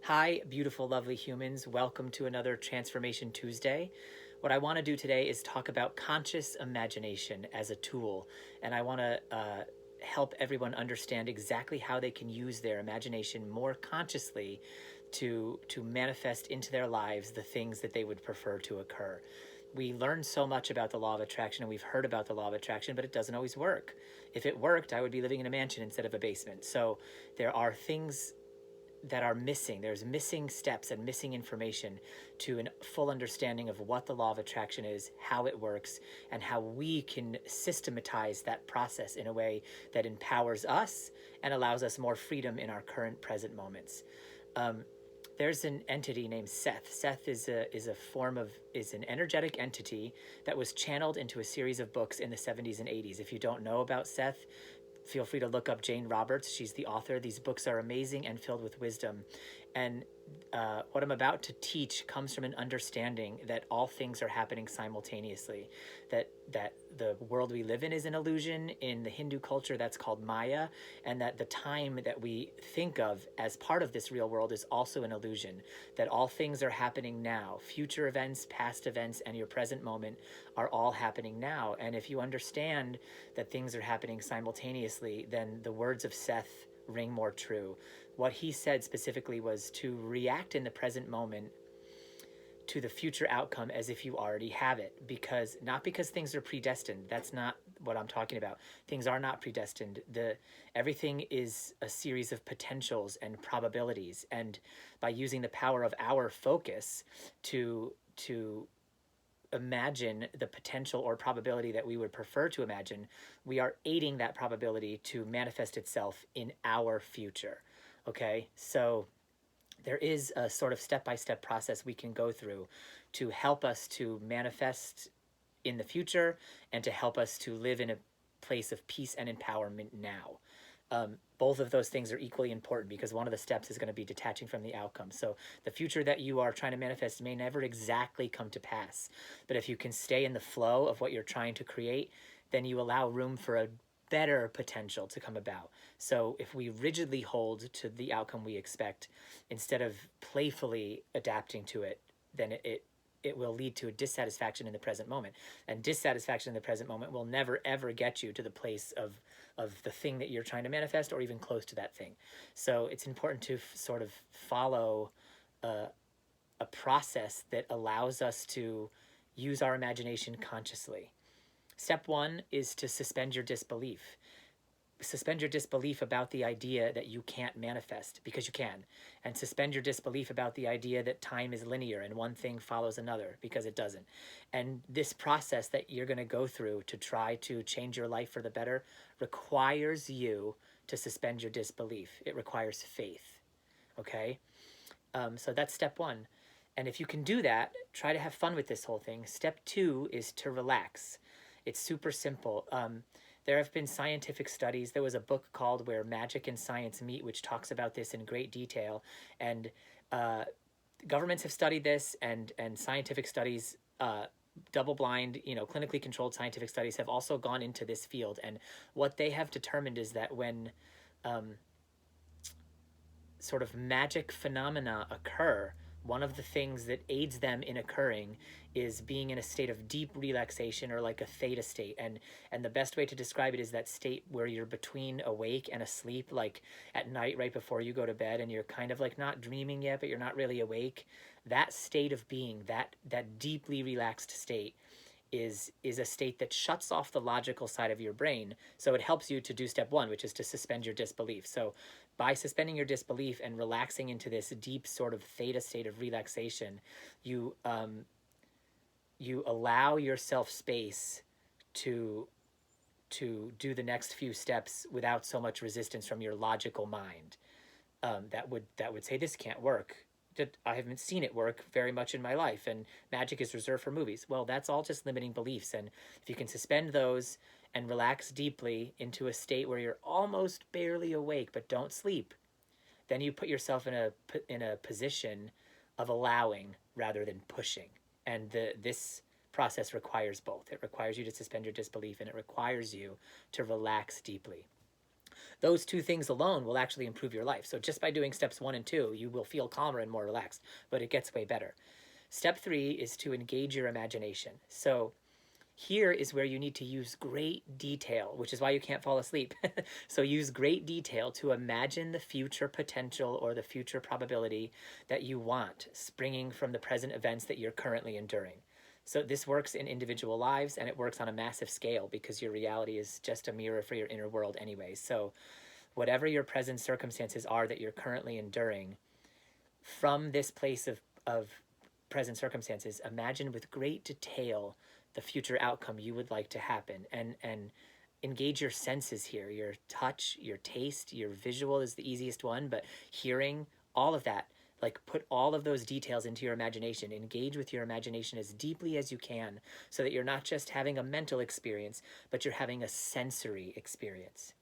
Hi, beautiful, lovely humans. Welcome to another Transformation Tuesday. What I want to do today is talk about conscious imagination as a tool, and I want to help everyone understand exactly how they can use their imagination more consciously to manifest into their lives the things that they would prefer to occur. We learn so much about the law of attraction and we've heard about the law of attraction, but it doesn't always work. If it worked, I would be living in a mansion instead of a basement. So there are things that are missing. There's missing steps and missing information to a full understanding of what the law of attraction is, how it works, and how we can systematize that process in a way that empowers us and allows us more freedom in our current present moments. There's an entity named Seth. Seth is an energetic entity that was channeled into a series of books in the 70s and 80s. If you don't know about Seth, feel free to look up Jane Roberts. She's the author. These books are amazing and filled with wisdom. And what I'm about to teach comes from an understanding that all things are happening simultaneously, that the world we live in is an illusion. In the Hindu culture, that's called Maya, and that the time that we think of as part of this real world is also an illusion, that all things are happening now. Future events, past events, and your present moment are all happening now. And if you understand that things are happening simultaneously, then the words of Seth ring more true. What he said specifically was to react in the present moment to the future outcome as if you already have it, because not because things are predestined. That's not what I'm talking about. Things are not predestined. Everything is a series of potentials and probabilities, and by using the power of our focus to imagine the potential or probability that we would prefer to imagine, we are aiding that probability to manifest itself in our future. Okay, so there is a sort of step-by-step process we can go through to help us to manifest in the future and to help us to live in a place of peace and empowerment now. Both of those things are equally important because one of the steps is going to be detaching from the outcome. So the future that you are trying to manifest may never exactly come to pass. But if you can stay in the flow of what you're trying to create, then you allow room for a better potential to come about. So if we rigidly hold to the outcome we expect instead of playfully adapting to it, then it will lead to a dissatisfaction in the present moment. And dissatisfaction in the present moment will never ever get you to the place of the thing that you're trying to manifest or even close to that thing. So it's important to sort of follow a process that allows us to use our imagination consciously. Step one is to suspend your disbelief. Suspend your disbelief about the idea that you can't manifest, because you can, and suspend your disbelief about the idea that time is linear and one thing follows another, because it doesn't. And this process that you're going to go through to try to change your life for the better requires you to suspend your disbelief. It requires faith. Okay, so that's step one. And if you can do that, try to have fun with this whole thing. Step two is to relax. It's super simple. There have been scientific studies. There was a book called Where Magic and Science Meet, which talks about this in great detail. And governments have studied this, and scientific studies, double-blind, clinically controlled scientific studies have also gone into this field. And what they have determined is that when sort of magic phenomena occur, one of the things that aids them in occurring is being in a state of deep relaxation, or like a theta state. And the best way to describe it is that state where you're between awake and asleep, like at night right before you go to bed, and you're kind of like not dreaming yet, but you're not really awake. That state of being, that deeply relaxed state, is a state that shuts off the logical side of your brain. So it helps you to do step one, which is to suspend your disbelief. So by suspending your disbelief and relaxing into this deep sort of theta state of relaxation, you allow yourself space to do the next few steps without so much resistance from your logical mind. That would say, this can't work. That I haven't seen it work very much in my life, and magic is reserved for movies. Well, that's all just limiting beliefs. And if you can suspend those and relax deeply into a state where you're almost barely awake but don't sleep, then you put yourself in a position of allowing rather than pushing. And this process requires both. It requires you to suspend your disbelief, and it requires you to relax deeply. Those two things alone will actually improve your life. So just by doing steps 1 and 2, you will feel calmer and more relaxed, but it gets way better. Step 3 is to engage your imagination. So here is where you need to use great detail, which is why you can't fall asleep. So use great detail to imagine the future potential or the future probability that you want, springing from the present events that you're currently enduring. So this works in individual lives, and it works on a massive scale because your reality is just a mirror for your inner world anyway. So whatever your present circumstances are that you're currently enduring, from this place of present circumstances, imagine with great detail the future outcome you would like to happen, and engage your senses here. Your touch, your taste, your visual is the easiest one, but hearing, all of that. Like, put all of those details into your imagination. Engage with your imagination as deeply as you can so that you're not just having a mental experience, but you're having a sensory experience.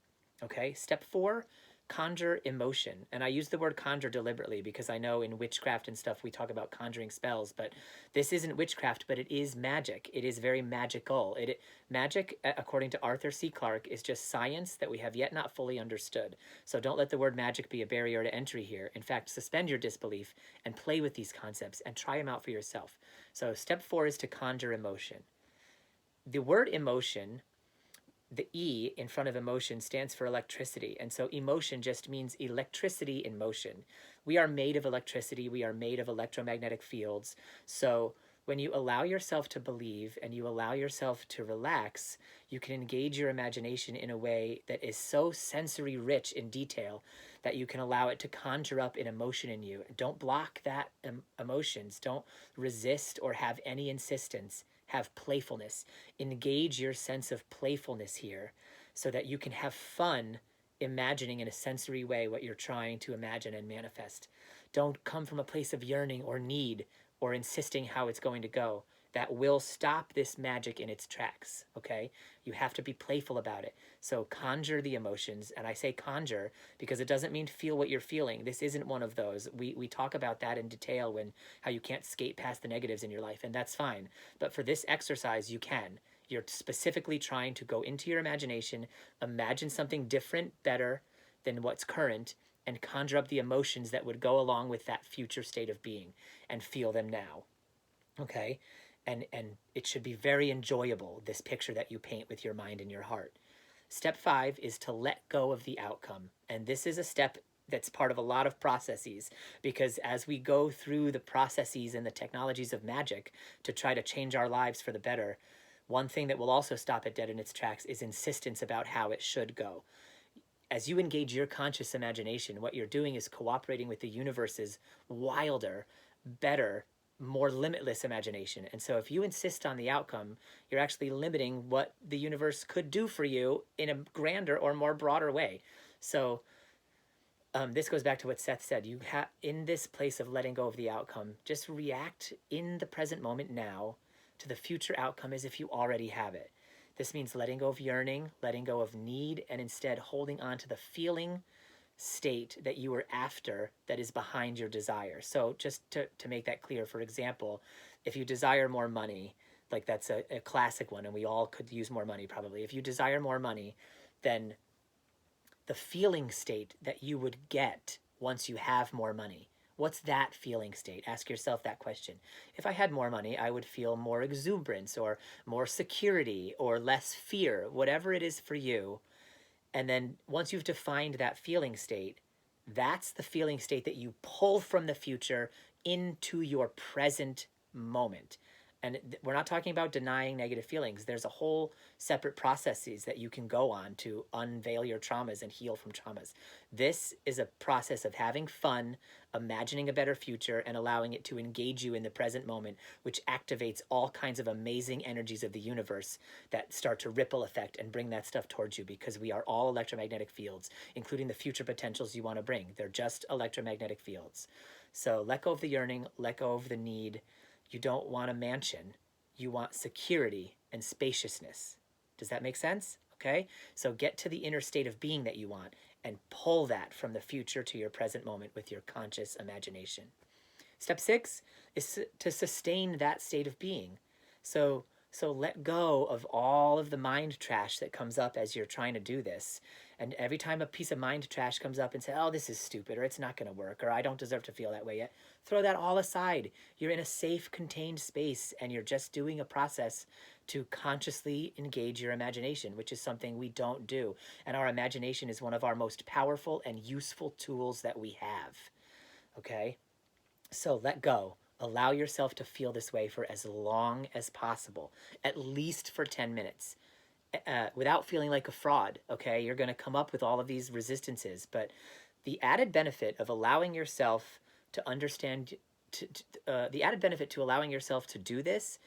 Okay, step 4, conjure emotion. And I use the word conjure deliberately because I know in witchcraft and stuff we talk about conjuring spells, but this isn't witchcraft, but it is magic. It is very magical. Magic, according to Arthur C. Clarke, is just science that we have yet not fully understood. So don't let the word magic be a barrier to entry here. In fact, suspend your disbelief and play with these concepts and try them out for yourself. So step 4 is to conjure emotion. The word emotion, the E in front of emotion, stands for electricity. And so emotion just means electricity in motion. We are made of electricity. We are made of electromagnetic fields. So when you allow yourself to believe and you allow yourself to relax, you can engage your imagination in a way that is so sensory rich in detail that you can allow it to conjure up an emotion in you. Don't block that emotions. Don't resist or have any insistence. Have playfulness. Engage your sense of playfulness here so that you can have fun imagining in a sensory way what you're trying to imagine and manifest. Don't come from a place of yearning or need or insisting how it's going to go. That will stop this magic in its tracks, okay? You have to be playful about it. So conjure the emotions, and I say conjure because it doesn't mean feel what you're feeling. This isn't one of those. We talk about that in detail when how you can't skate past the negatives in your life, and that's fine. But for this exercise, you can. You're specifically trying to go into your imagination, imagine something different, better than what's current, and conjure up the emotions that would go along with that future state of being and feel them now, okay? And it should be very enjoyable, this picture that you paint with your mind and your heart. Step 5 is to let go of the outcome. And this is a step that's part of a lot of processes, because as we go through the processes and the technologies of magic to try to change our lives for the better, one thing that will also stop it dead in its tracks is insistence about how it should go. As you engage your conscious imagination, what you're doing is cooperating with the universe's wilder, better, more limitless imagination. And so if you insist on the outcome, you're actually limiting what the universe could do for you in a grander or more broader way. So this goes back to what Seth said. You have, in this place of letting go of the outcome, just react in the present moment now to the future outcome as if you already have it. This means letting go of yearning, letting go of need, and instead holding on to the feeling state that you were after that is behind your desire. So just to make that clear, for example, if you desire more money, like that's a classic one, and we all could use more money probably. If you desire more money, then the feeling state that you would get once you have more money, what's that feeling state? Ask yourself that question. If I had more money, I would feel more exuberance or more security or less fear, whatever it is for you. And then once you've defined that feeling state, that's the feeling state that you pull from the future into your present moment. And we're not talking about denying negative feelings. There's a whole separate processes that you can go on to unveil your traumas and heal from traumas. This is a process of having fun, imagining a better future, and allowing it to engage you in the present moment, which activates all kinds of amazing energies of the universe that start to ripple effect and bring that stuff towards you, because we are all electromagnetic fields, including the future potentials you want to bring. They're just electromagnetic fields. So let go of the yearning, let go of the need. You don't want a mansion. You want security and spaciousness. Does that make sense? Okay? So get to the inner state of being that you want and pull that from the future to your present moment with your conscious imagination. Step 6 is to sustain that state of being. So So let go of all of the mind trash that comes up as you're trying to do this. And every time a piece of mind trash comes up and say, oh, this is stupid, or it's not going to work, or I don't deserve to feel that way yet, throw that all aside. You're in a safe, contained space, and you're just doing a process to consciously engage your imagination, which is something we don't do. And our imagination is one of our most powerful and useful tools that we have. Okay? So let go. Allow yourself to feel this way for as long as possible, at least for 10 minutes, without feeling like a fraud. Okay, you're going to come up with all of these resistances, but the added benefit of allowing yourself to understand, the added benefit to allowing yourself to do this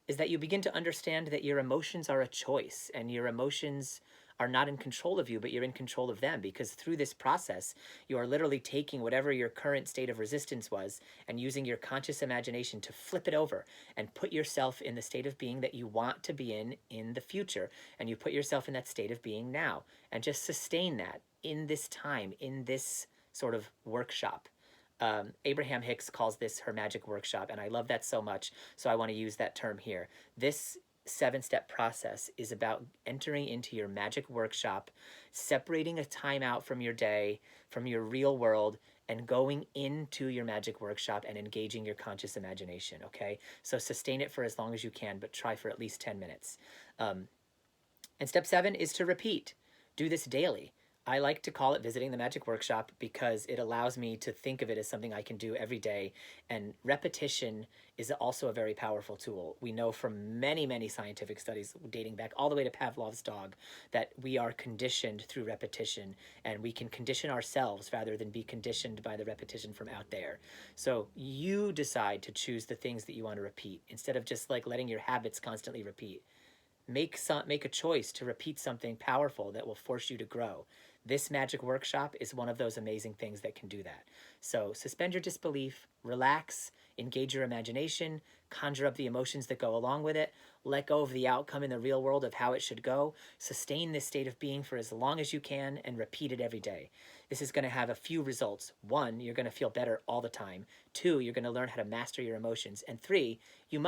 is that you begin to understand that your emotions are a choice, and your emotions are not in control of you, but you're in control of them, because through this process, you are literally taking whatever your current state of resistance was and using your conscious imagination to flip it over and put yourself in the state of being that you want to be in the future. And you put yourself in that state of being now, and just sustain that in this time, in this sort of workshop. Abraham Hicks calls this her magic workshop, and I love that so much, so I want to use that term here. This 7-step process is about entering into your magic workshop, separating a time out from your day, from your real world, and going into your magic workshop and engaging your conscious imagination, okay? So sustain it for as long as you can, but try for at least 10 minutes. And step 7 is to repeat. Do this daily. I like to call it visiting the magic workshop because it allows me to think of it as something I can do every day. And repetition is also a very powerful tool. We know from many, many scientific studies dating back all the way to Pavlov's dog that we are conditioned through repetition, and we can condition ourselves rather than be conditioned by the repetition from out there. So you decide to choose the things that you want to repeat instead of just like letting your habits constantly repeat. Make a choice to repeat something powerful that will force you to grow. This magic workshop is one of those amazing things that can do that. So suspend your disbelief, relax, engage your imagination, conjure up the emotions that go along with it, let go of the outcome in the real world of how it should go, sustain this state of being for as long as you can, and repeat it every day. This is going to have a few results. 1, you're going to feel better all the time. 2, you're going to learn how to master your emotions. And 3, you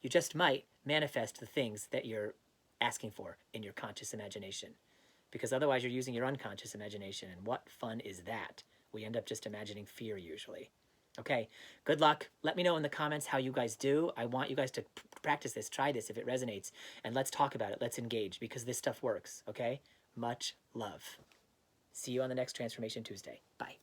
just might manifest the things that you're asking for in your conscious imagination, because otherwise you're using your unconscious imagination, and what fun is that? We end up just imagining fear usually. Okay, good luck. Let me know in the comments how you guys do. I want you guys to practice this, try this if it resonates, and let's talk about it. Let's engage, because this stuff works, okay? Much love. See you on the next Transformation Tuesday. Bye.